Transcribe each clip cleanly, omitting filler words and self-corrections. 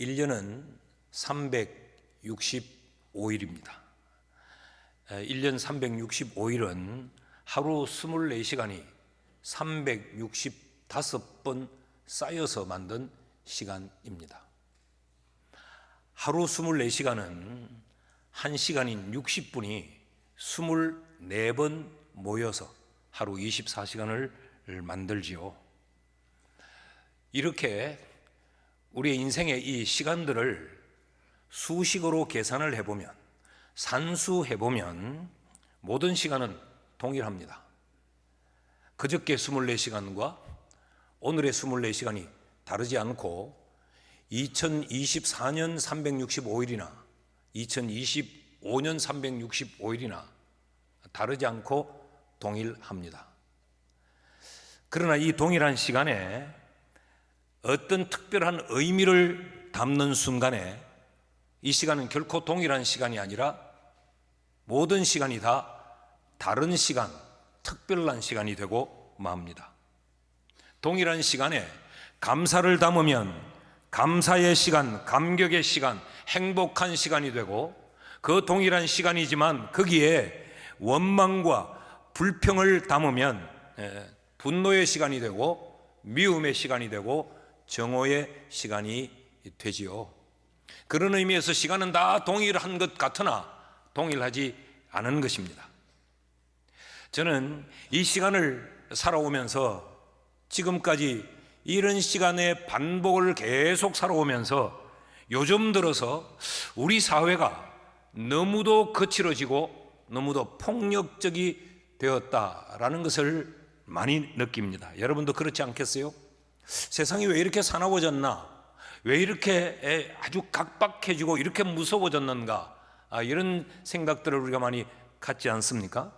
1년은 365일입니다. 1년 365일은 하루 24시간이 365번 쌓여서 만든 시간입니다. 하루 24시간은 1시간인 60분이 24번 모여서 하루 24시간을 만들지요. 이렇게 우리의 인생의 이 시간들을 수식으로 계산을 해보면, 산수해보면 모든 시간은 동일합니다. 그저께 24시간과 오늘의 24시간이 다르지 않고 2024년 365일이나 2025년 365일이나 다르지 않고 동일합니다. 그러나 이 동일한 시간에 어떤 특별한 의미를 담는 순간에 이 시간은 결코 동일한 시간이 아니라 모든 시간이 다 다른 시간, 특별한 시간이 되고 맙니다. 동일한 시간에 감사를 담으면 감사의 시간, 감격의 시간, 행복한 시간이 되고, 그 동일한 시간이지만 거기에 원망과 불평을 담으면 분노의 시간이 되고, 미움의 시간이 되고, 정오의 시간이 되지요. 그런 의미에서 시간은 다 동일한 것 같으나 동일하지 않은 것입니다. 저는 이 시간을 살아오면서 지금까지 이런 시간의 반복을 계속 살아오면서 요즘 들어서 우리 사회가 너무도 거칠어지고 너무도 폭력적이 되었다라는 것을 많이 느낍니다. 여러분도 그렇지 않겠어요? 세상이 왜 이렇게 사나워졌나? 왜 이렇게 아주 각박해지고 이렇게 무서워졌는가? 이런 생각들을 우리가 많이 갖지 않습니까?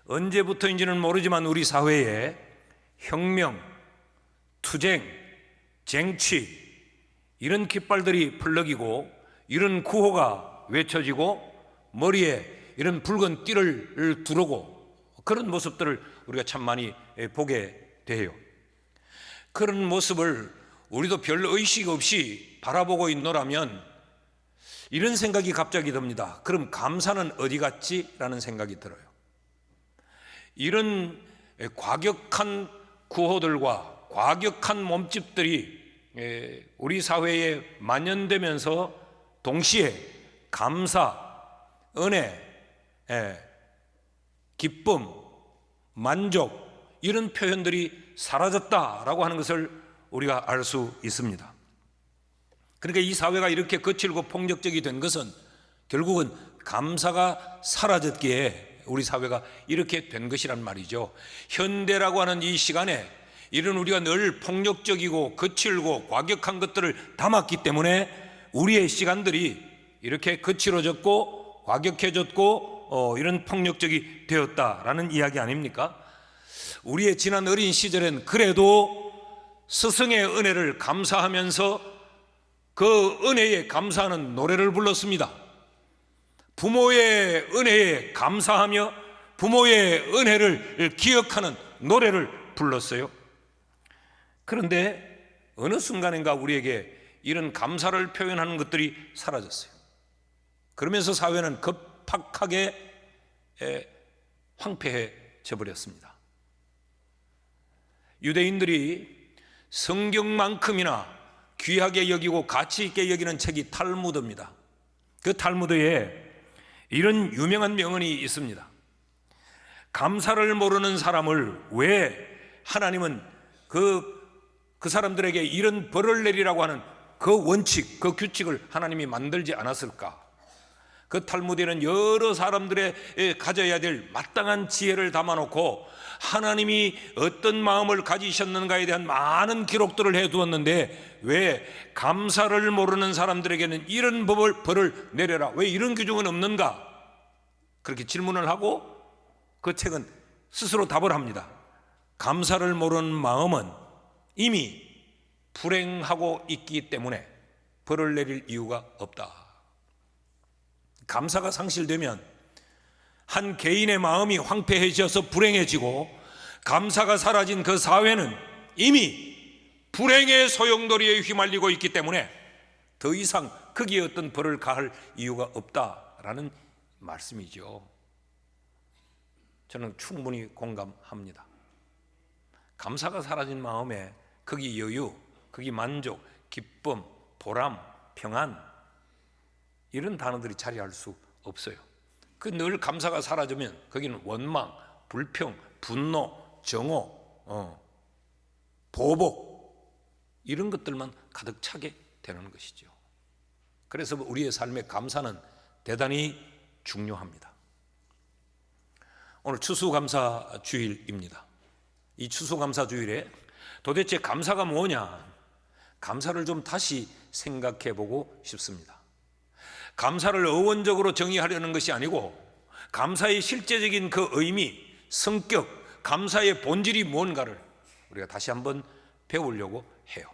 언제부터인지는 모르지만 우리 사회에 혁명, 투쟁, 쟁취 이런 깃발들이 풀럭이고 이런 구호가 외쳐지고 머리에 이런 붉은 띠를 두르고 그런 모습들을 우리가 참 많이 보게 돼요. 그런 모습을 우리도 별 의식 없이 바라보고 있노라면 이런 생각이 갑자기 듭니다. 그럼 감사는 어디 갔지? 라는 생각이 들어요. 이런 과격한 구호들과 과격한 몸집들이 우리 사회에 만연되면서 동시에 감사, 은혜, 기쁨, 만족 이런 표현들이 사라졌다라고 하는 것을 우리가 알 수 있습니다. 그러니까 이 사회가 이렇게 거칠고 폭력적이 된 것은 결국은 감사가 사라졌기에 우리 사회가 이렇게 된 것이란 말이죠. 현대라고 하는 이 시간에 이런 우리가 늘 폭력적이고 거칠고 과격한 것들을 담았기 때문에 우리의 시간들이 이렇게 거칠어졌고 과격해졌고 이런 폭력적이 되었다라는 이야기 아닙니까? 우리의 지난 어린 시절엔 그래도 스승의 은혜를 감사하면서 그 은혜에 감사하는 노래를 불렀습니다. 부모의 은혜에 감사하며 부모의 은혜를 기억하는 노래를 불렀어요. 그런데 어느 순간인가 우리에게 이런 감사를 표현하는 것들이 사라졌어요. 그러면서 사회는 급박하게 황폐해져 버렸습니다. 유대인들이 성경만큼이나 귀하게 여기고 가치 있게 여기는 책이 탈무드입니다. 그 탈무드에 이런 유명한 명언이 있습니다. 감사를 모르는 사람을 왜 하나님은 그 사람들에게 이런 벌을 내리라고 하는 그 원칙, 그 규칙을 하나님이 만들지 않았을까? 그 탈무드에는 여러 사람들의 가져야 될 마땅한 지혜를 담아놓고 하나님이 어떤 마음을 가지셨는가에 대한 많은 기록들을 해두었는데 왜 감사를 모르는 사람들에게는 이런 벌을 내려라, 왜 이런 규정은 없는가? 그렇게 질문을 하고 그 책은 스스로 답을 합니다. 감사를 모르는 마음은 이미 불행하고 있기 때문에 벌을 내릴 이유가 없다. 감사가 상실되면 한 개인의 마음이 황폐해져서 불행해지고, 감사가 사라진 그 사회는 이미 불행의 소용돌이에 휘말리고 있기 때문에 더 이상 거기에 어떤 벌을 가할 이유가 없다라는 말씀이죠. 저는 충분히 공감합니다. 감사가 사라진 마음에 거기 여유, 거기 만족, 기쁨, 보람, 평안, 이런 단어들이 자리할 수 없어요. 그 늘 감사가 사라지면 거기는 원망, 불평, 분노, 정오, 보복, 이런 것들만 가득 차게 되는 것이죠. 그래서 우리의 삶의 감사는 대단히 중요합니다. 오늘 추수감사 주일입니다. 이 추수감사 주일에 도대체 감사가 뭐냐, 감사를 좀 다시 생각해 보고 싶습니다. 감사를 어원적으로 정의하려는 것이 아니고 감사의 실제적인 그 의미, 성격, 감사의 본질이 뭔가를 우리가 다시 한번 배우려고 해요.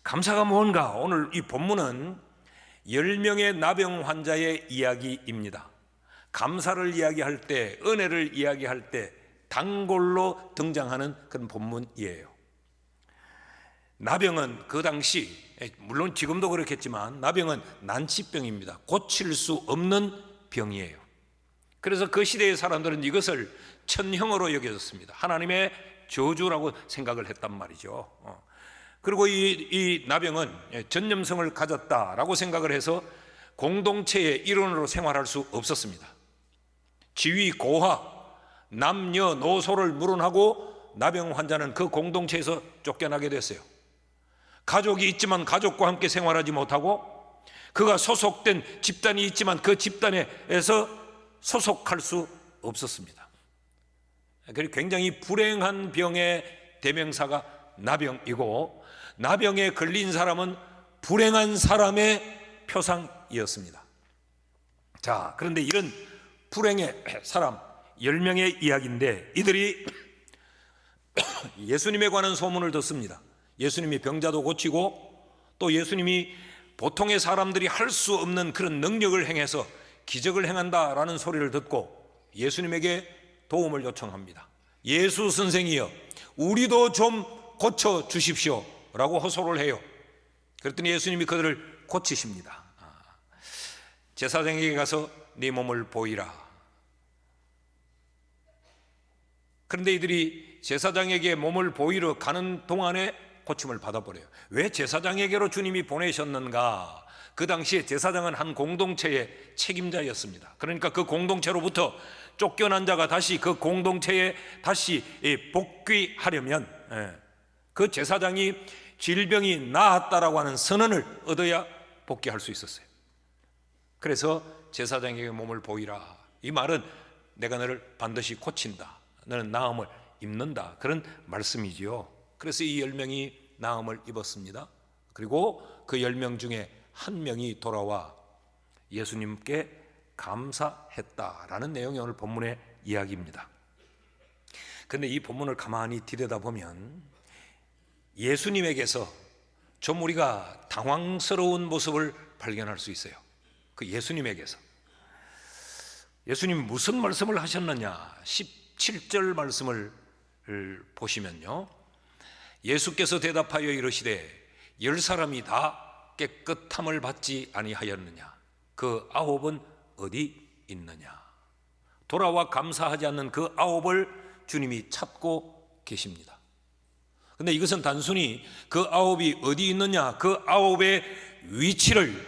감사가 뭔가, 오늘 이 본문은 10명의 나병 환자의 이야기입니다. 감사를 이야기할 때, 은혜를 이야기할 때 단골로 등장하는 그런 본문이에요. 나병은 그 당시, 물론 지금도 그렇겠지만 나병은 난치병입니다. 고칠 수 없는 병이에요. 그래서 그 시대의 사람들은 이것을 천형으로 여겨졌습니다. 하나님의 저주라고 생각을 했단 말이죠. 그리고 이 나병은 전염성을 가졌다라고 생각을 해서 공동체의 일원으로 생활할 수 없었습니다. 지위, 고하, 남녀노소를 물어나고 나병 환자는 그 공동체에서 쫓겨나게 됐어요. 가족이 있지만 가족과 함께 생활하지 못하고, 그가 소속된 집단이 있지만 그 집단에서 소속할 수 없었습니다. 그리고 굉장히 불행한 병의 대명사가 나병이고, 나병에 걸린 사람은 불행한 사람의 표상이었습니다. 자, 그런데 이런 불행의 사람 10명의 이야기인데, 이들이 예수님에 관한 소문을 듣습니다. 예수님이 병자도 고치고, 또 예수님이 보통의 사람들이 할 수 없는 그런 능력을 행해서 기적을 행한다라는 소리를 듣고 예수님에게 도움을 요청합니다. 예수 선생이여, 우리도 좀 고쳐 주십시오 라고 호소를 해요. 그랬더니 예수님이 그들을 고치십니다. 제사장에게 가서 네 몸을 보이라. 그런데 이들이 제사장에게 몸을 보이러 가는 동안에 고침을 받아버려요. 왜 제사장에게로 주님이 보내셨는가? 그 당시에 제사장은 한 공동체의 책임자였습니다. 그러니까 그 공동체로부터 쫓겨난 자가 다시 그 공동체에 다시 복귀하려면 그 제사장이 질병이 나았다라고 하는 선언을 얻어야 복귀할 수 있었어요. 그래서 제사장에게 몸을 보이라. 이 말은 내가 너를 반드시 고친다, 너는 나음을 입는다, 그런 말씀이지요. 그래서 이 10명이 나음을 입었습니다. 그리고 그 10명 중에 한 명이 돌아와 예수님께 감사했다라는 내용이 오늘 본문의 이야기입니다. 그런데 이 본문을 가만히 들여다보면 예수님에게서 좀 우리가 당황스러운 모습을 발견할 수 있어요. 그 예수님에게서 예수님 무슨 말씀을 하셨느냐, 17절 말씀을 보시면요, 예수께서 대답하여 이르시되 10사람이 다 깨끗함을 받지 아니하였느냐, 그 9은 어디 있느냐. 돌아와 감사하지 않는 그 9을 주님이 찾고 계십니다. 그런데 이것은 단순히 그 9이 어디 있느냐, 그 9의 위치를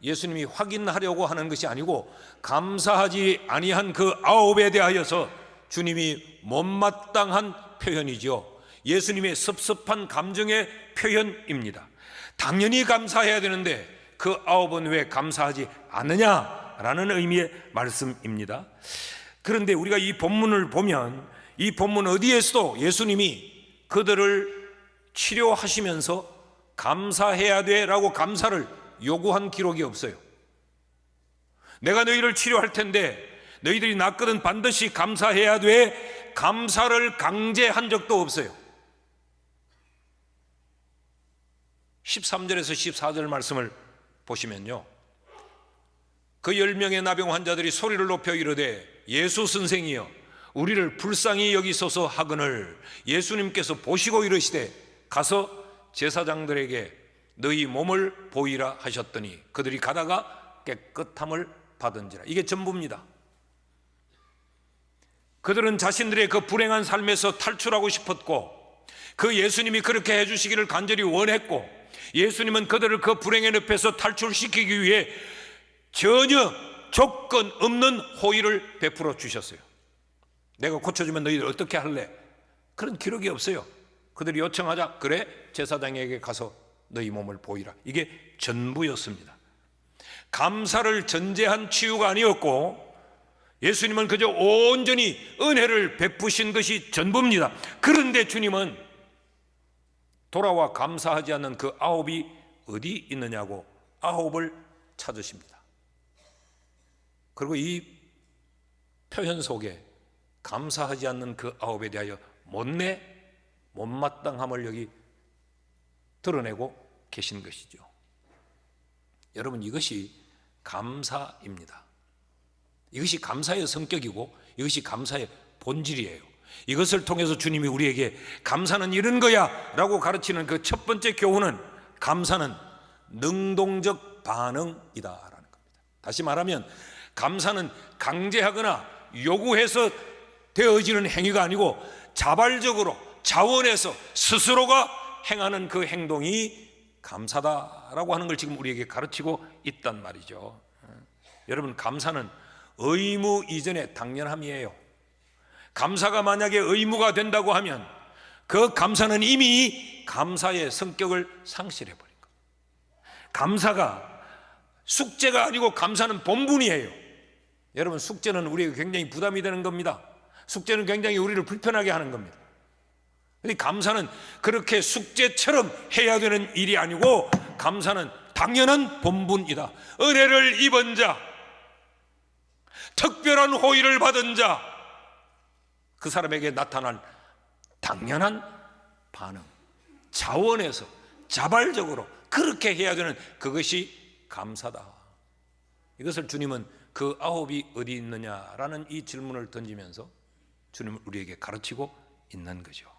예수님이 확인하려고 하는 것이 아니고, 감사하지 아니한 그 9에 대하여서 주님이 못마땅한 표현이죠. 예수님의 섭섭한 감정의 표현입니다. 당연히 감사해야 되는데 그 9은 왜 감사하지 않느냐라는 의미의 말씀입니다. 그런데 우리가 이 본문을 보면 이 본문 어디에서도 예수님이 그들을 치료하시면서 감사해야 돼라고 감사를 요구한 기록이 없어요. 내가 너희를 치료할 텐데 너희들이 낫거든 반드시 감사해야 돼, 감사를 강제한 적도 없어요. 13절에서 14절 말씀을 보시면요, 그 10명의 나병 환자들이 소리를 높여 이르되 예수 선생이여 우리를 불쌍히 여기소서 하거늘 예수님께서 보시고 이르시되 가서 제사장들에게 너희 몸을 보이라 하셨더니 그들이 가다가 깨끗함을 받은지라. 이게 전부입니다. 그들은 자신들의 그 불행한 삶에서 탈출하고 싶었고, 그 예수님이 그렇게 해주시기를 간절히 원했고, 예수님은 그들을 그 불행의 늪에서 탈출시키기 위해 전혀 조건 없는 호의를 베풀어 주셨어요. 내가 고쳐주면 너희들 어떻게 할래? 그런 기록이 없어요. 그들이 요청하자, 그래, 제사장에게 가서 너희 몸을 보이라. 이게 전부였습니다. 감사를 전제한 치유가 아니었고, 예수님은 그저 온전히 은혜를 베푸신 것이 전부입니다. 그런데 주님은 돌아와 감사하지 않는 그 아홉이 어디 있느냐고 아홉을 찾으십니다. 그리고 이 표현 속에 감사하지 않는 그 아홉에 대하여 못마땅함을 여기 드러내고 계신 것이죠. 여러분, 이것이 감사입니다. 이것이 감사의 성격이고 이것이 감사의 본질이에요. 이것을 통해서 주님이 우리에게 감사는 이런 거야 라고 가르치는 그 첫 번째 교훈은, 감사는 능동적 반응이다라는 겁니다. 다시 말하면 감사는 강제하거나 요구해서 되어지는 행위가 아니고 자발적으로 자원해서 스스로가 행하는 그 행동이 감사다라고 하는 걸 지금 우리에게 가르치고 있단 말이죠. 여러분, 감사는 의무 이전의 당연함이에요. 감사가 만약에 의무가 된다고 하면 그 감사는 이미 감사의 성격을 상실해 버린 거예요. 감사가 숙제가 아니고 감사는 본분이에요. 여러분, 숙제는 우리에게 굉장히 부담이 되는 겁니다. 숙제는 굉장히 우리를 불편하게 하는 겁니다. 근데 감사는 그렇게 숙제처럼 해야 되는 일이 아니고 감사는 당연한 본분이다. 은혜를 입은 자, 특별한 호의를 받은 자, 그 사람에게 나타난 당연한 반응, 자원해서 자발적으로 그렇게 해야 되는 그것이 감사다. 이것을 주님은 그 아홉이 어디 있느냐라는 이 질문을 던지면서 주님은 우리에게 가르치고 있는 거죠.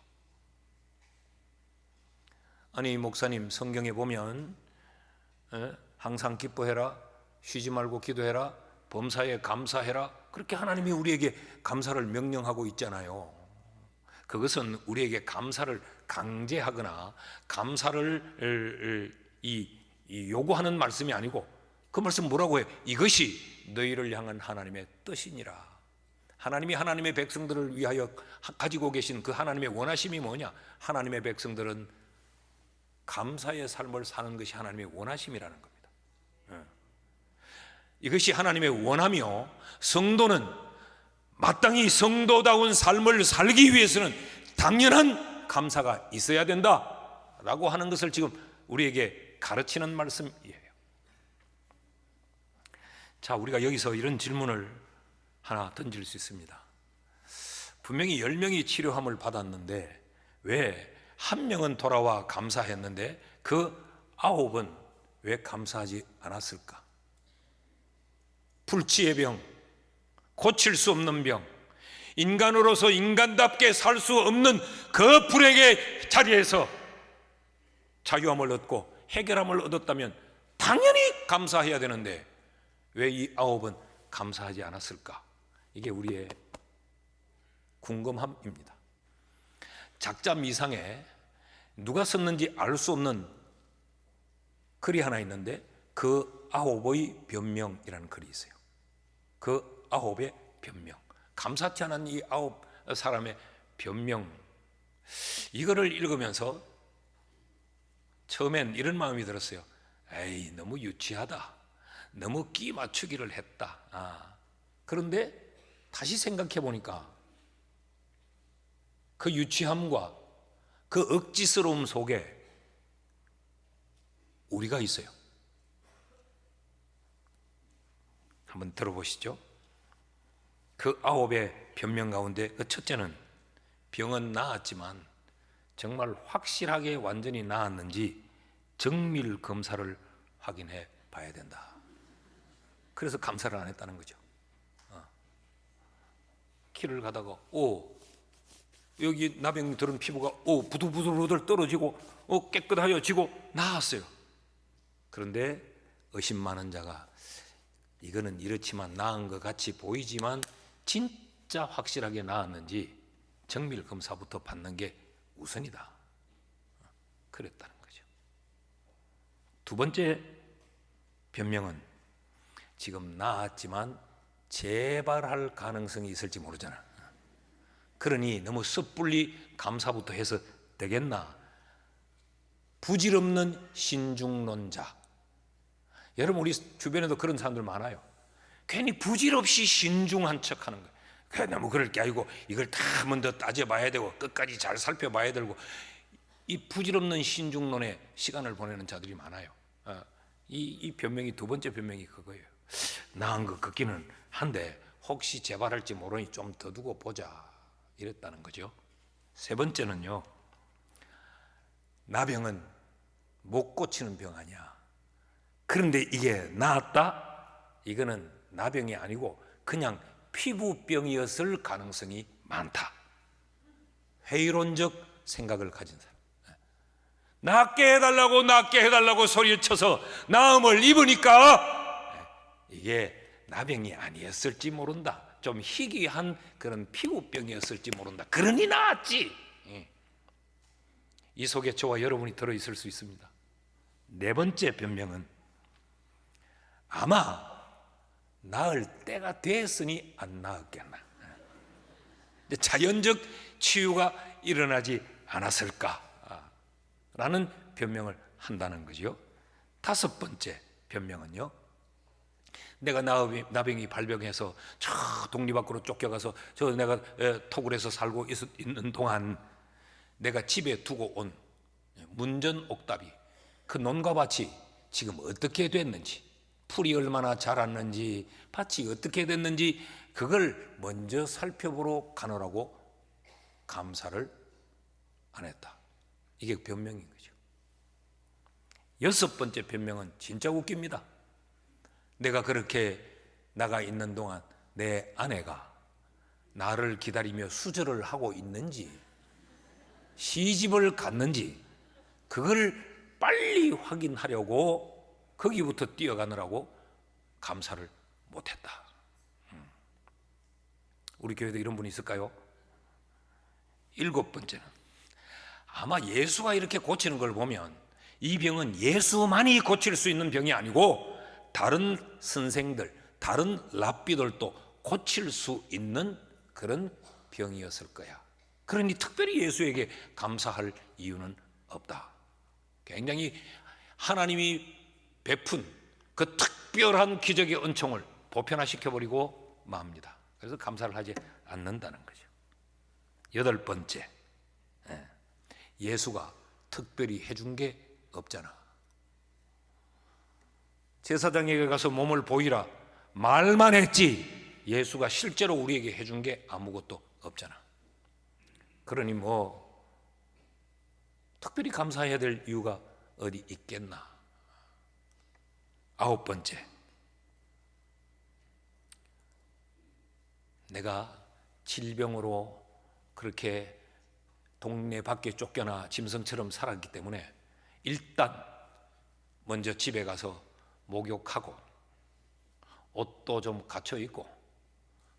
아니, 목사님, 성경에 보면 항상 기뻐해라, 쉬지 말고 기도해라, 범사에 감사해라, 그렇게 하나님이 우리에게 감사를 명령하고 있잖아요. 그것은 우리에게 감사를 강제하거나 감사를 요구하는 말씀이 아니고, 그 말씀 뭐라고 해요? 이것이 너희를 향한 하나님의 뜻이니라. 하나님이 하나님의 백성들을 위하여 가지고 계신 그 하나님의 원하심이 뭐냐? 하나님의 백성들은 감사의 삶을 사는 것이 하나님의 원하심이라는 겁니다. 이것이 하나님의 원하며, 성도는 마땅히 성도다운 삶을 살기 위해서는 당연한 감사가 있어야 된다라고 하는 것을 지금 우리에게 가르치는 말씀이에요. 자, 우리가 여기서 이런 질문을 하나 던질 수 있습니다. 분명히 10명이 치료함을 받았는데 왜 한 명은 돌아와 감사했는데 그 9은 왜 감사하지 않았을까? 불치의 병, 고칠 수 없는 병, 인간으로서 인간답게 살 수 없는 그 불행의 자리에서 자유함을 얻고 해결함을 얻었다면 당연히 감사해야 되는데 왜 이 9은 감사하지 않았을까? 이게 우리의 궁금함입니다. 작자 미상에 누가 썼는지 알 수 없는 글이 하나 있는데 그 9의 변명이라는 글이 있어요. 그 9의 변명, 감사치 않은 이 9 사람의 변명, 이거를 읽으면서 처음엔 이런 마음이 들었어요. 에이, 너무 유치하다, 너무 끼 맞추기를 했다. 그런데 다시 생각해 보니까 그 유치함과 그 억지스러움 속에 우리가 있어요. 한번 들어보시죠. 그 9의 변명 가운데 그 첫째는 병은 나았지만 정말 확실하게 완전히 나았는지 정밀 검사를 확인해 봐야 된다. 그래서 감사를 안 했다는 거죠. 키를 가다가 여기 나병 들은 피부가 부들부들 떨어지고 깨끗하여지고 나았어요. 그런데 의심 많은 자가 이거는 이렇지만 나은 것 같이 보이지만 진짜 확실하게 나았는지 정밀 검사부터 받는 게 우선이다. 그랬다는 거죠. 두 번째 변명은 지금 나았지만 재발할 가능성이 있을지 모르잖아. 그러니 너무 섣불리 감사부터 해서 되겠나? 부질없는 신중론자. 여러분 우리 주변에도 그런 사람들 많아요. 괜히 부질없이 신중한 척하는 거예요. 그래 너무 그럴 게 아니고 이걸 다 한 번 더 따져봐야 되고 끝까지 잘 살펴봐야 되고, 이 부질없는 신중론에 시간을 보내는 자들이 많아요. 이 변명이 두 번째 변명이 그거예요. 나은 것 같기는 한데 혹시 재발할지 모르니 좀 더 두고 보자, 이랬다는 거죠. 세 번째는요, 나병은 못 고치는 병 아니야. 그런데 이게 나았다? 이거는 나병이 아니고 그냥 피부병이었을 가능성이 많다. 회의론적 생각을 가진 사람. 낫게 해달라고 소리를 쳐서 나음을 입으니까 이게 나병이 아니었을지 모른다. 좀 희귀한 그런 피부병이었을지 모른다. 그러니 나았지. 이 속에 저와 여러분이 들어있을 수 있습니다. 네 번째 변명은 아마 나을 때가 됐으니 안 나았겠나. 자연적 치유가 일어나지 않았을까라는 변명을 한다는 거죠. 다섯 번째 변명은요, 내가 나병이 발병해서 저 동리 밖으로 쫓겨가서 저 내가 토굴에서 살고 있는 동안 내가 집에 두고 온 문전옥답이, 그 논과 밭이 지금 어떻게 됐는지, 풀이 얼마나 자랐는지, 밭이 어떻게 됐는지 그걸 먼저 살펴보러 가느라고 감사를 안 했다. 이게 변명인 거죠. 여섯 번째 변명은 진짜 웃깁니다. 내가 그렇게 나가 있는 동안 내 아내가 나를 기다리며 수절을 하고 있는지 시집을 갔는지 그걸 빨리 확인하려고 거기부터 뛰어가느라고 감사를 못했다. 우리 교회도 이런 분이 있을까요? 일곱 번째는 아마 예수가 이렇게 고치는 걸 보면 이 병은 예수만이 고칠 수 있는 병이 아니고 다른 선생들, 다른 랍비들도 고칠 수 있는 그런 병이었을 거야. 그러니 특별히 예수에게 감사할 이유는 없다. 굉장히 하나님이 베푼 그 특별한 기적의 은총을 보편화시켜버리고 맙니다. 그래서 감사를 하지 않는다는 거죠. 여덟 번째, 예수가 특별히 해준 게 없잖아. 제사장에게 가서 몸을 보이라 말만 했지 예수가 실제로 우리에게 해준 게 아무것도 없잖아. 그러니 뭐 특별히 감사해야 될 이유가 어디 있겠나. 아홉 번째, 내가 질병으로 그렇게 동네 밖에 쫓겨나 짐승처럼 살았기 때문에 일단 먼저 집에 가서 목욕하고 옷도 좀 갖춰 입고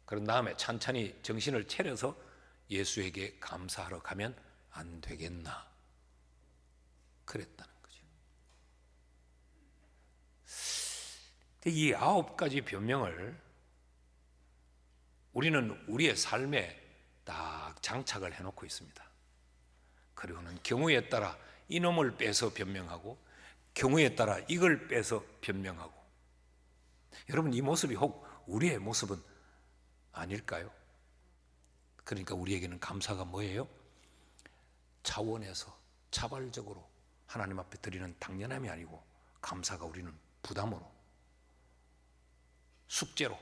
그런 다음에 찬찬히 정신을 차려서 예수에게 감사하러 가면 안 되겠나. 그랬다는 거죠. 이 아홉 가지 변명을 우리는 우리의 삶에 딱 장착을 해놓고 있습니다. 그리고는 경우에 따라 이놈을 빼서 변명하고 경우에 따라 이걸 빼서 변명하고. 여러분, 이 모습이 혹 우리의 모습은 아닐까요? 그러니까 우리에게는 감사가 뭐예요? 차원에서 자발적으로 하나님 앞에 드리는 당연함이 아니고 감사가 우리는 부담으로, 숙제로.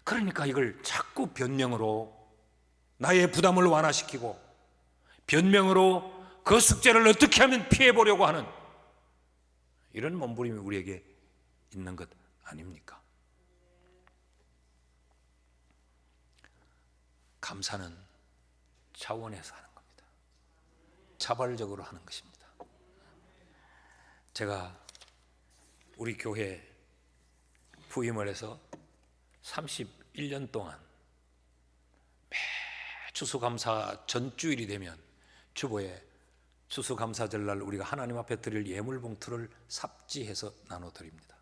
그러니까 이걸 자꾸 변명으로 나의 부담을 완화시키고 변명으로 그 숙제를 어떻게 하면 피해보려고 하는 이런 몸부림이 우리에게 있는 것 아닙니까? 감사는 차원에서 하는 겁니다. 자발적으로 하는 것입니다. 제가 우리 교회 부임을 해서 31년 동안 매 추수감사 전주일이 되면 주보에 추수감사절날 우리가 하나님 앞에 드릴 예물 봉투를 삽지해서 나눠드립니다.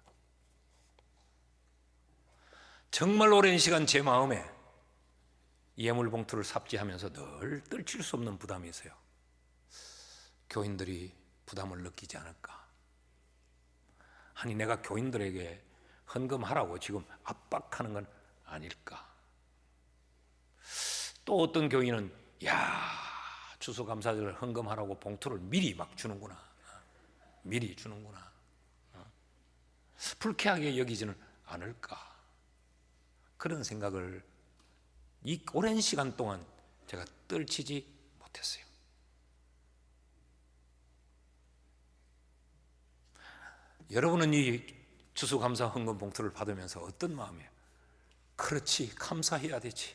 정말 오랜 시간 제 마음에 예물 봉투를 삽지하면서 늘 떨칠 수 없는 부담이 있어요. 교인들이 부담을 느끼지 않을까? 아니 내가 교인들에게 헌금하라고 지금 압박하는 건 아닐까? 또 어떤 교인은 추수감사절 헌금하라고 봉투를 미리 막 주는구나. 미리 주는구나. 불쾌하게 여기지는 않을까? 그런 생각을 이 오랜 시간 동안 제가 떨치지 못했어요. 여러분은 이 추수감사 헌금 봉투를 받으면서 어떤 마음이에요? 그렇지, 감사해야 되지.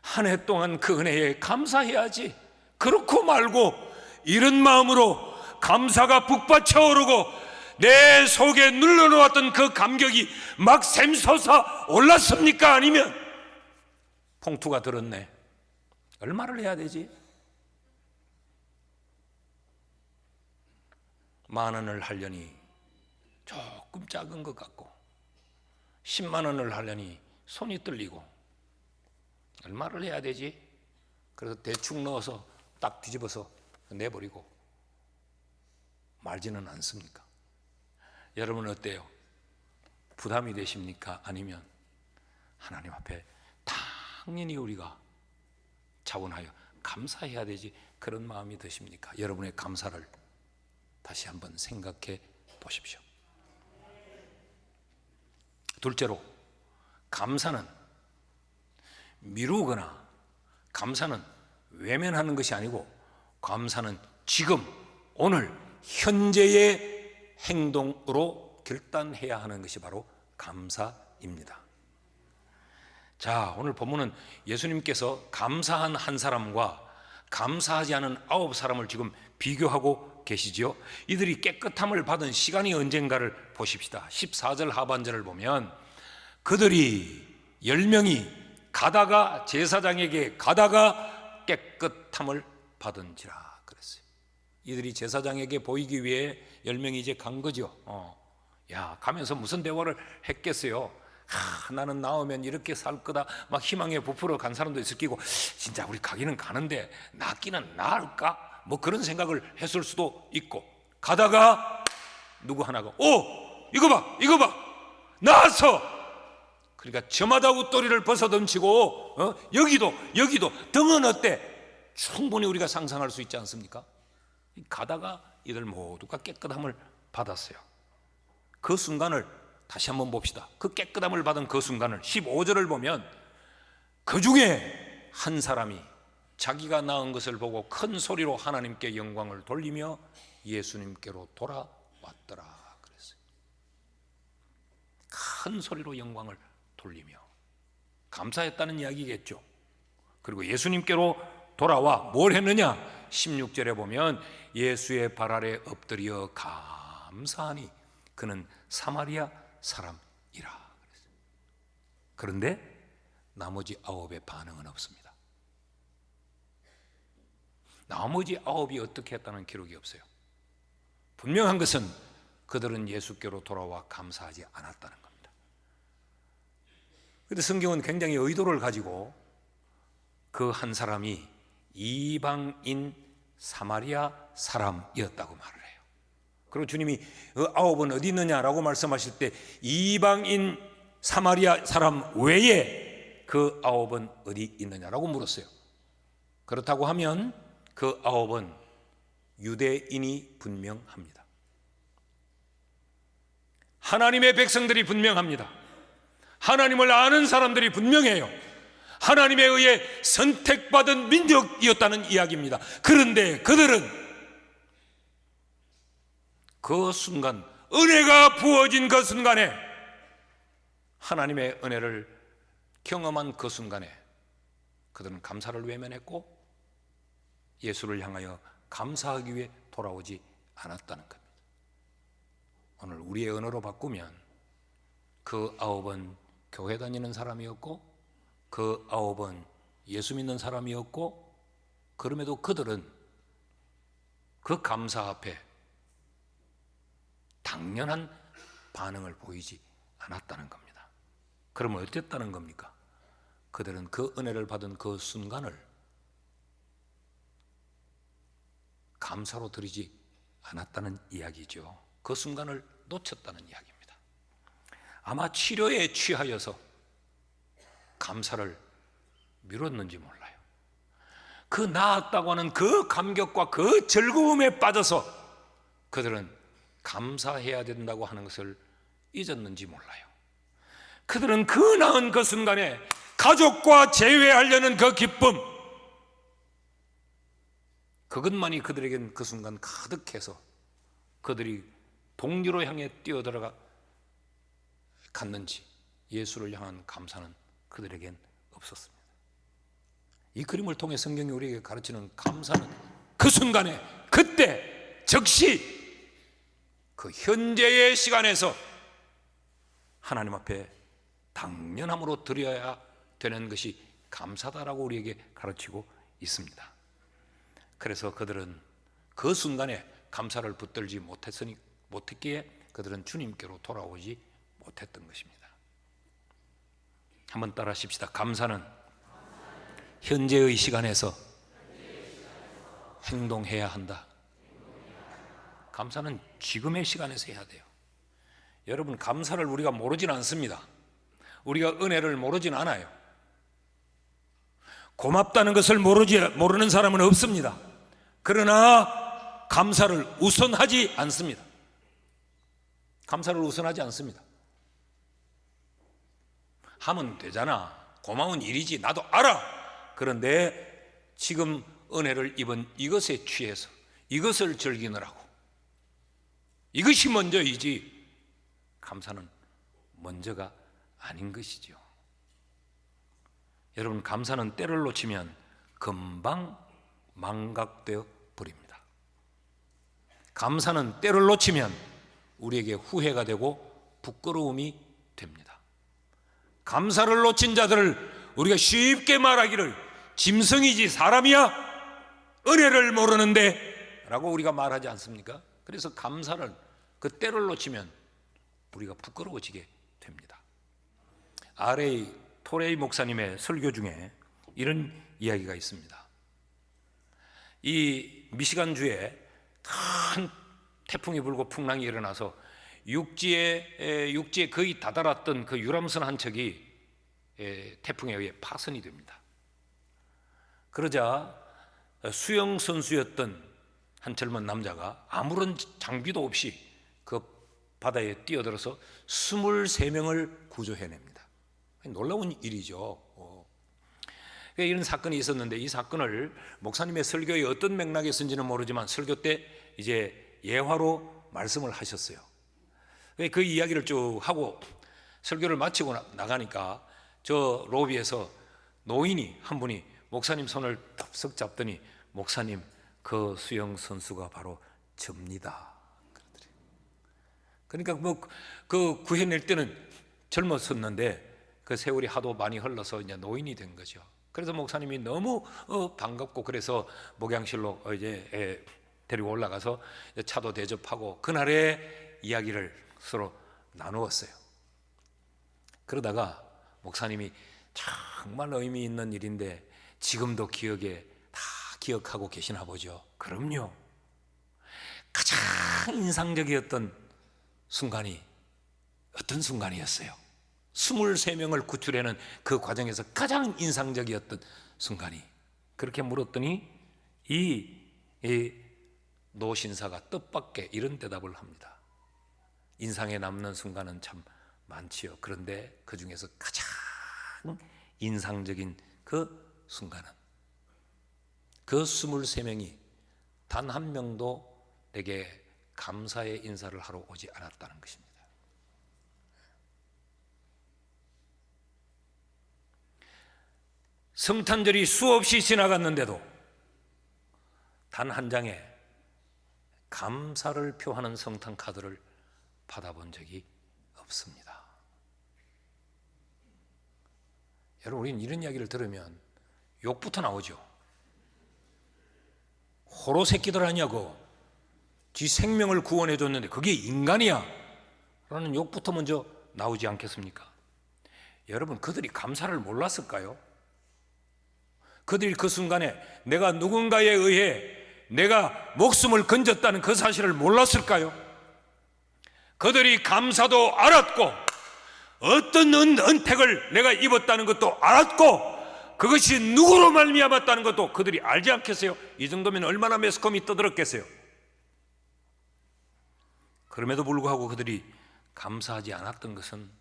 한 해 동안 그 은혜에 감사해야지. 그렇고 말고 이런 마음으로 감사가 북받쳐 오르고 내 속에 눌러놓았던 그 감격이 막 샘솟아 올랐습니까? 아니면 봉투가 들었네, 얼마를 해야 되지? 10,000원을 하려니 조금 작은 것 같고 10만 원을 하려니 손이 떨리고 얼마를 해야 되지? 그래서 대충 넣어서 딱 뒤집어서 내버리고 말지는 않습니까? 여러분은 어때요? 부담이 되십니까? 아니면 하나님 앞에 당연히 우리가 자원하여 감사해야 되지, 그런 마음이 드십니까? 여러분의 감사를 다시 한번 생각해 보십시오. 둘째로, 감사는 미루거나 감사는 외면하는 것이 아니고 감사는 지금 오늘 현재의 행동으로 결단해야 하는 것이 바로 감사입니다. 자, 오늘 본문은 예수님께서 감사한 한 사람과 감사하지 않은 9사람을 지금 비교하고 계시지요. 이들이 깨끗함을 받은 시간이 언젠가를 보십시다. 14절 하반절을 보면 그들이 10명이 가다가 제사장에게 가다가 깨끗함을 받은지라 그랬어요. 이들이 제사장에게 보이기 위해 10명이 이제 간 거죠. 가면서 무슨 대화를 했겠어요? 나는 나오면 이렇게 살 거다 막 희망에 부풀어 간 사람도 있을 끼고, 진짜 우리 가기는 가는데 낫기는 나을까? 뭐 그런 생각을 했을 수도 있고, 가다가 누구 하나가 이거 봐 나왔어. 그러니까 저마다 웃도리를 벗어던지고 여기도 등은 어때? 충분히 우리가 상상할 수 있지 않습니까? 가다가 이들 모두가 깨끗함을 받았어요. 그 순간을 다시 한번 봅시다. 그 깨끗함을 받은 그 순간을 15절을 보면 그 중에 한 사람이 자기가 낳은 것을 보고 큰 소리로 하나님께 영광을 돌리며 예수님께로 돌아왔더라 그랬어요. 큰 소리로 영광을 돌리며 감사했다는 이야기겠죠. 그리고 예수님께로 돌아와 뭘 했느냐? 16절에 보면 예수의 발 아래 엎드려 감사하니 그는 사마리아 사람이라 그랬어요. 그런데 나머지 9의 반응은 없습니다. 나머지 9이 어떻게 했다는 기록이 없어요. 분명한 것은 그들은 예수께로 돌아와 감사하지 않았다는 겁니다. 그런데 성경은 굉장히 의도를 가지고 그 한 사람이 이방인 사마리아 사람이었다고 말을 해요. 그리고 주님이 9은 어디 있느냐라고 말씀하실 때 이방인 사마리아 사람 외에 그 9은 어디 있느냐라고 물었어요. 그렇다고 하면 그 9은 유대인이 분명합니다. 하나님의 백성들이 분명합니다. 하나님을 아는 사람들이 분명해요. 하나님에 의해 선택받은 민족이었다는 이야기입니다. 그런데 그들은 그 순간, 은혜가 부어진 그 순간에, 하나님의 은혜를 경험한 그 순간에 그들은 감사를 외면했고 예수를 향하여 감사하기 위해 돌아오지 않았다는 겁니다. 오늘 우리의 언어로 바꾸면 그 9은 교회 다니는 사람이었고 그 9은 예수 믿는 사람이었고, 그럼에도 그들은 그 감사 앞에 당연한 반응을 보이지 않았다는 겁니다. 그러면 어땠다는 겁니까? 그들은 그 은혜를 받은 그 순간을 감사로 드리지 않았다는 이야기죠. 그 순간을 놓쳤다는 이야기입니다. 아마 치료에 취하여서 감사를 미뤘는지 몰라요. 그 나았다고 하는 그 감격과 그 즐거움에 빠져서 그들은 감사해야 된다고 하는 것을 잊었는지 몰라요. 그들은 그 나은 그 순간에 가족과 재회하려는 그 기쁨, 그것만이 그들에겐 그 순간 가득해서 그들이 동료로 향해 뛰어들어가 갔는지 예수를 향한 감사는 그들에겐 없었습니다. 이 그림을 통해 성경이 우리에게 가르치는 감사는 그 순간에, 그때 즉시 그 현재의 시간에서 하나님 앞에 당연함으로 드려야 되는 것이 감사다라고 우리에게 가르치고 있습니다. 그래서 그들은 그 순간에 감사를 붙들지 못했기에 그들은 주님께로 돌아오지 못했던 것입니다. 한번 따라 하십시다. 감사는 현재의 시간에서 행동해야 한다. 감사는 지금의 시간에서 해야 돼요. 여러분, 감사를 우리가 모르진 않습니다. 우리가 은혜를 모르진 않아요. 고맙다는 것을 모르는 사람은 없습니다. 그러나 감사를 우선하지 않습니다. 감사를 우선하지 않습니다. 하면 되잖아. 고마운 일이지. 나도 알아. 그런데 지금 은혜를 입은 이것에 취해서 이것을 즐기느라고, 이것이 먼저이지 감사는 먼저가 아닌 것이죠. 여러분, 감사는 때를 놓치면 금방 망각되어 버립니다. 감사는 때를 놓치면 우리에게 후회가 되고 부끄러움이 됩니다. 감사를 놓친 자들을 우리가 쉽게 말하기를 짐승이지 사람이야? 은혜를 모르는데 라고 우리가 말하지 않습니까? 그래서 감사를 그 때를 놓치면 우리가 부끄러워지게 됩니다. R.A. 토레이 목사님의 설교 중에 이런 이야기가 있습니다. 이 미시간주에 큰 태풍이 불고 풍랑이 일어나서 육지에 거의 다다랐던 그 유람선 한 척이 태풍에 의해 파손이 됩니다. 그러자 수영 선수였던 한 젊은 남자가 아무런 장비도 없이 그 바다에 뛰어들어서 23명을 구조해냅니다. 놀라운 일이죠. 이런 사건이 있었는데, 이 사건을 목사님의 설교의 어떤 맥락에서인지는 모르지만 설교 때 이제 예화로 말씀을 하셨어요. 그 이야기를 쭉 하고 설교를 마치고 나가니까 저 로비에서 노인이 한 분이 목사님 손을 덥석 잡더니, 목사님, 그 수영 선수가 바로 접니다. 그러니까 그 구해낼 때는 젊었었는데 그 세월이 하도 많이 흘러서 이제 노인이 된 거죠. 그래서 목사님이 너무 반갑고, 그래서 목양실로 이제 데리고 올라가서 차도 대접하고 그날의 이야기를 서로 나누었어요. 그러다가 목사님이 정말 의미 있는 일인데 지금도 기억에 다 기억하고 계시나 보죠. 그럼요. 가장 인상적이었던 순간이 어떤 순간이었어요? 23명을 구출하는 그 과정에서 가장 인상적이었던 순간이, 그렇게 물었더니 이 노신사가 뜻밖의 이런 대답을 합니다. 인상에 남는 순간은 참 많지요. 그런데 그 중에서 가장 인상적인 그 순간은 그 23명이 단 한 명도 내게 감사의 인사를 하러 오지 않았다는 것입니다. 성탄절이 수없이 지나갔는데도 단 한 장의 감사를 표하는 성탄 카드를 받아본 적이 없습니다. 여러분, 우리는 이런 이야기를 들으면 욕부터 나오죠. 호로 새끼들 아니냐고, 지 생명을 구원해 줬는데 그게 인간이야 라는 욕부터 먼저 나오지 않겠습니까? 여러분, 그들이 감사를 몰랐을까요? 그들이 그 순간에 내가 누군가에 의해 내가 목숨을 건졌다는 그 사실을 몰랐을까요? 그들이 감사도 알았고 어떤 은택을 내가 입었다는 것도 알았고 그것이 누구로 말미암았다는 것도 그들이 알지 않겠어요? 이 정도면 얼마나 매스컴이 떠들었겠어요? 그럼에도 불구하고 그들이 감사하지 않았던 것은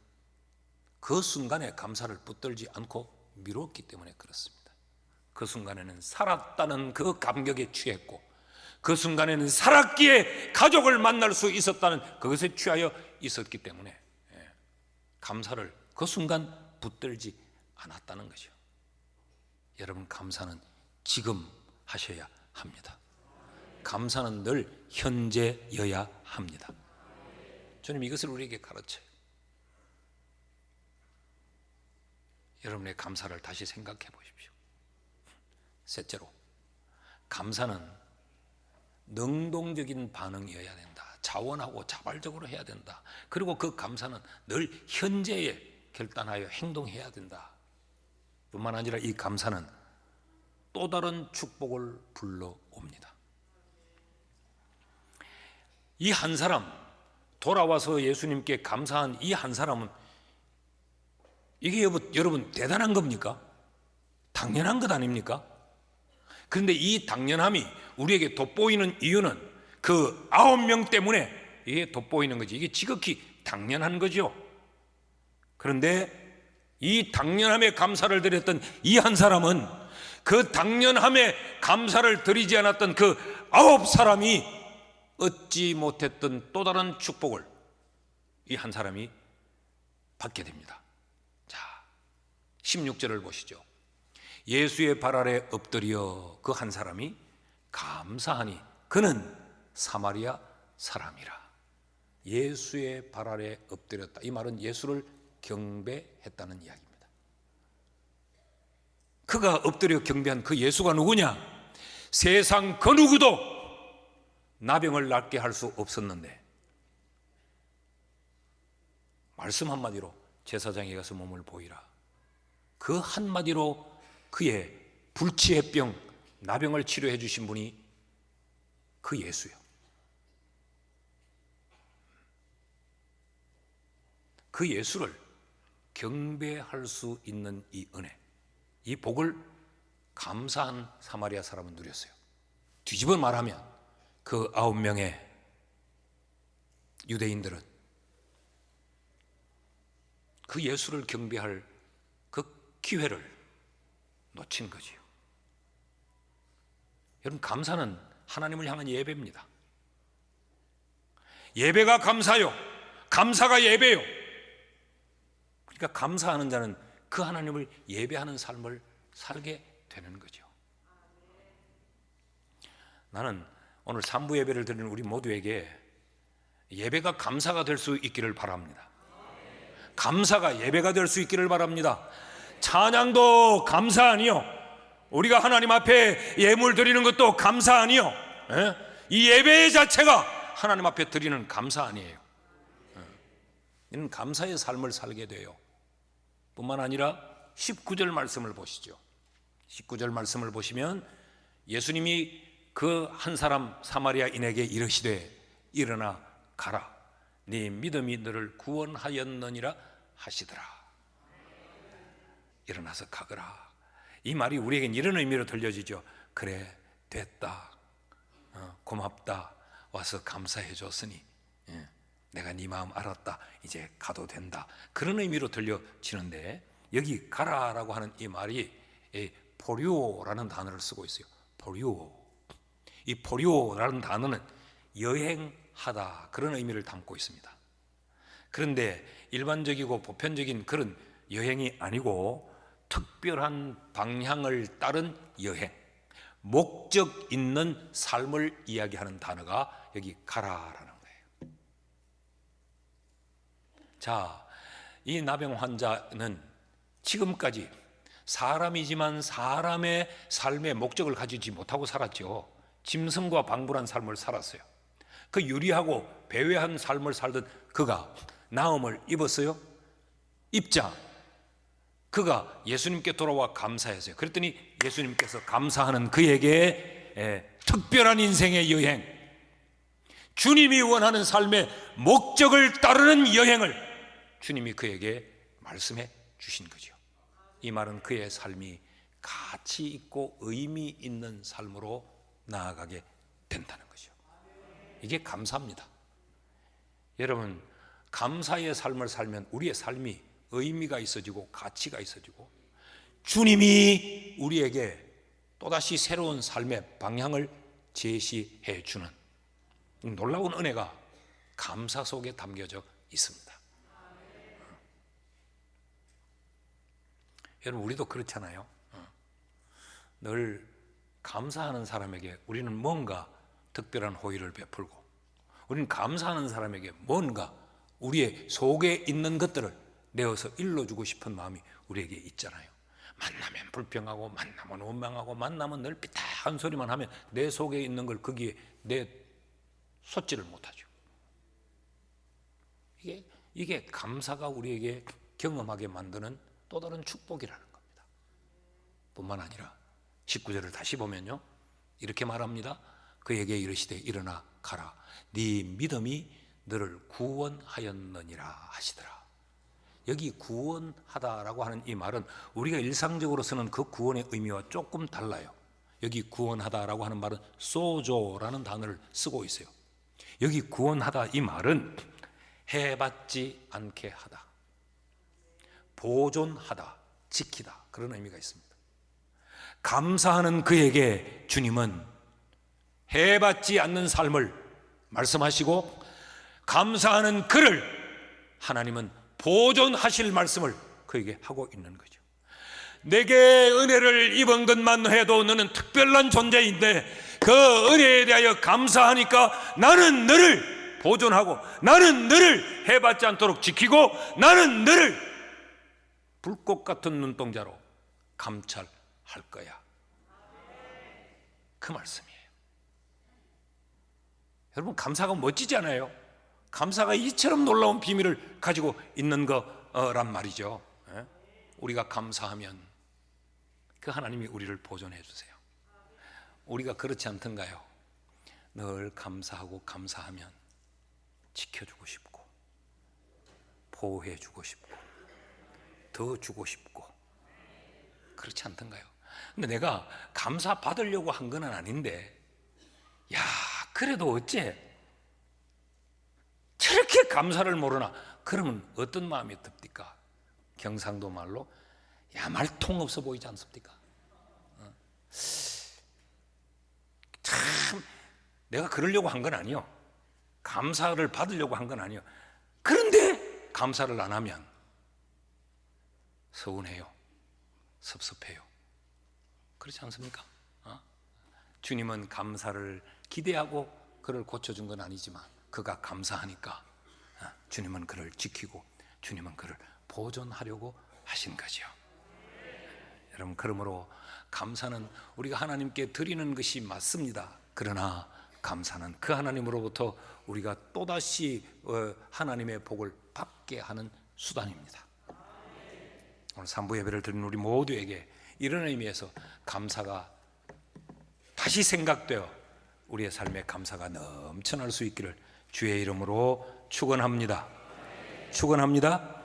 그 순간에 감사를 붙들지 않고 미뤘기 때문에 그렇습니다. 그 순간에는 살았다는 그 감격에 취했고 그 순간에는 살았기에 가족을 만날 수 있었다는 그것에 취하여 있었기 때문에 감사를 그 순간 붙들지 않았다는 거죠. 여러분, 감사는 지금 하셔야 합니다. 감사는 늘 현재여야 합니다. 주님 이것을 우리에게 가르쳐요. 여러분의 감사를 다시 생각해 보십시오. 셋째로, 감사는 능동적인 반응이어야 된다. 자원하고 자발적으로 해야 된다. 그리고 그 감사는 늘 현재에 결단하여 행동해야 된다. 뿐만 아니라 이 감사는 또 다른 축복을 불러옵니다. 이 한 사람, 돌아와서 예수님께 감사한 이 한 사람은 이게 여러분 대단한 겁니까? 당연한 것 아닙니까? 그런데 이 당연함이 우리에게 돋보이는 이유는 그 9명 때문에 이게 돋보이는 거지. 이게 지극히 당연한 거죠. 그런데 이 당연함에 감사를 드렸던 이 한 사람은 그 당연함에 감사를 드리지 않았던 그 9사람이 얻지 못했던 또 다른 축복을 이 한 사람이 받게 됩니다. 자, 16절을 보시죠. 예수의 발 아래 엎드려 그 한 사람이 감사하니 그는 사마리아 사람이라. 예수의 발 아래 엎드렸다. 이 말은 예수를 경배했다는 이야기입니다. 그가 엎드려 경배한 그 예수가 누구냐? 세상 그 누구도 나병을 낫게 할 수 없었는데 말씀 한마디로 제사장에 가서 몸을 보이라. 그 한마디로 그의 불치해병 나병을 치료해 주신 분이 그 예수요. 그 예수를 경배할 수 있는 이 은혜, 이 복을 감사한 사마리아 사람은 누렸어요. 뒤집어 말하면 그 9명의 유대인들은 그 예수를 경배할 그 기회를 놓친 거지요. 여러분, 감사는 하나님을 향한 예배입니다. 예배가 감사요, 감사가 예배요. 그러니까 감사하는 자는 그 하나님을 예배하는 삶을 살게 되는 거죠. 나는 오늘 3부 예배를 드리는 우리 모두에게 예배가 감사가 될 수 있기를 바랍니다. 감사가 예배가 될 수 있기를 바랍니다. 찬양도 감사 아니요, 우리가 하나님 앞에 예물 드리는 것도 감사 아니요, 이 예배 자체가 하나님 앞에 드리는 감사 아니에요. 이는 감사의 삶을 살게 돼요. 뿐만 아니라 19절 말씀을 보시죠. 19절 말씀을 보시면 예수님이 그 한 사람 사마리아인에게 이르시되 일어나 가라, 네 믿음이 너를 구원하였느니라 하시더라. 일어나서 가거라. 이 말이 우리에겐 이런 의미로 들려지죠. 그래, 됐다, 고맙다, 와서 감사해 줬으니 내가 네 마음 알았다, 이제 가도 된다, 그런 의미로 들려지는데 여기 가라라고 하는 이 말이 포류라는 단어를 쓰고 있어요. 포류. 이 포류라는 단어는 여행하다, 그런 의미를 담고 있습니다. 그런데 일반적이고 보편적인 그런 여행이 아니고 특별한 방향을 따른 여행, 목적 있는 삶을 이야기하는 단어가 여기 가라라는 거예요. 자, 이 나병 환자는 지금까지 사람이지만 사람의 삶의 목적을 가지지 못하고 살았죠. 짐승과 방불한 삶을 살았어요. 그 유리하고 배회한 삶을 살던 그가 나음을 입었어요? 입자. 그가 예수님께 돌아와 감사했어요. 그랬더니 예수님께서 감사하는 그에게 특별한 인생의 여행, 주님이 원하는 삶의 목적을 따르는 여행을 주님이 그에게 말씀해 주신 거죠. 이 말은 그의 삶이 가치 있고 의미 있는 삶으로 나아가게 된다는 거죠. 이게 감사입니다. 여러분, 감사의 삶을 살면 우리의 삶이 의미가 있어지고 가치가 있어지고 주님이 우리에게 또다시 새로운 삶의 방향을 제시해 주는 놀라운 은혜가 감사 속에 담겨져 있습니다. 여러분, 우리도 그렇잖아요. 늘 감사하는 사람에게 우리는 뭔가 특별한 호의를 베풀고, 우리는 감사하는 사람에게 뭔가 우리의 속에 있는 것들을 내어서 일러주고 싶은 마음이 우리에게 있잖아요. 만나면 불평하고, 만나면 원망하고, 만나면 늘 삐딱한 소리만 하면 내 속에 있는 걸 거기에 쏟지를 못하죠. 이게 감사가 우리에게 경험하게 만드는 또 다른 축복이라는 겁니다. 뿐만 아니라 19절을 다시 보면요, 이렇게 말합니다. 그에게 이르시되 일어나 가라, 네 믿음이 너를 구원하였느니라 하시더라. 여기 구원하다라고 하는 이 말은 우리가 일상적으로 쓰는 그 구원의 의미와 조금 달라요. 여기 구원하다라고 하는 말은 소조라는 단어를 쓰고 있어요. 여기 구원하다 이 말은 해받지 않게 하다, 보존하다, 지키다, 그런 의미가 있습니다. 감사하는 그에게 주님은 해받지 않는 삶을 말씀하시고, 감사하는 그를 하나님은 보존하실 말씀을 그에게 하고 있는 거죠. 내게 은혜를 입은 것만 해도 너는 특별한 존재인데 그 은혜에 대하여 감사하니까 나는 너를 보존하고, 나는 너를 해받지 않도록 지키고, 나는 너를 불꽃 같은 눈동자로 감찰할 거야. 그 말씀이에요. 여러분, 감사가 멋지지 않아요? 감사가 이처럼 놀라운 비밀을 가지고 있는 거란 말이죠. 우리가 감사하면 그 하나님이 우리를 보존해 주세요. 우리가 그렇지 않던가요? 늘 감사하고 감사하면 지켜주고 싶고, 보호해주고 싶고, 더 주고 싶고, 그렇지 않던가요? 근데 내가 감사 받으려고 한 건 아닌데, 야, 그래도 어째 저렇게 감사를 모르나? 그러면 어떤 마음이 듭니까? 경상도 말로 야, 말통 없어 보이지 않습니까? 참, 내가 그러려고 한 건 아니요, 감사를 받으려고 한 건 아니요. 그런데 감사를 안 하면 서운해요, 섭섭해요. 그렇지 않습니까? 주님은 감사를 기대하고 그를 고쳐준 건 아니지만 그가 감사하니까 주님은 그를 지키고 주님은 그를 보존하려고 하신 거죠. 여러분, 그러므로 감사는 우리가 하나님께 드리는 것이 맞습니다. 그러나 감사는 그 하나님으로부터 우리가 또다시 하나님의 복을 받게 하는 수단입니다. 오늘 3부 예배를 드리는 우리 모두에게 이런 의미에서 감사가 다시 생각되어 우리의 삶에 감사가 넘쳐날 수 있기를 주의 이름으로 축원합니다. 축원합니다.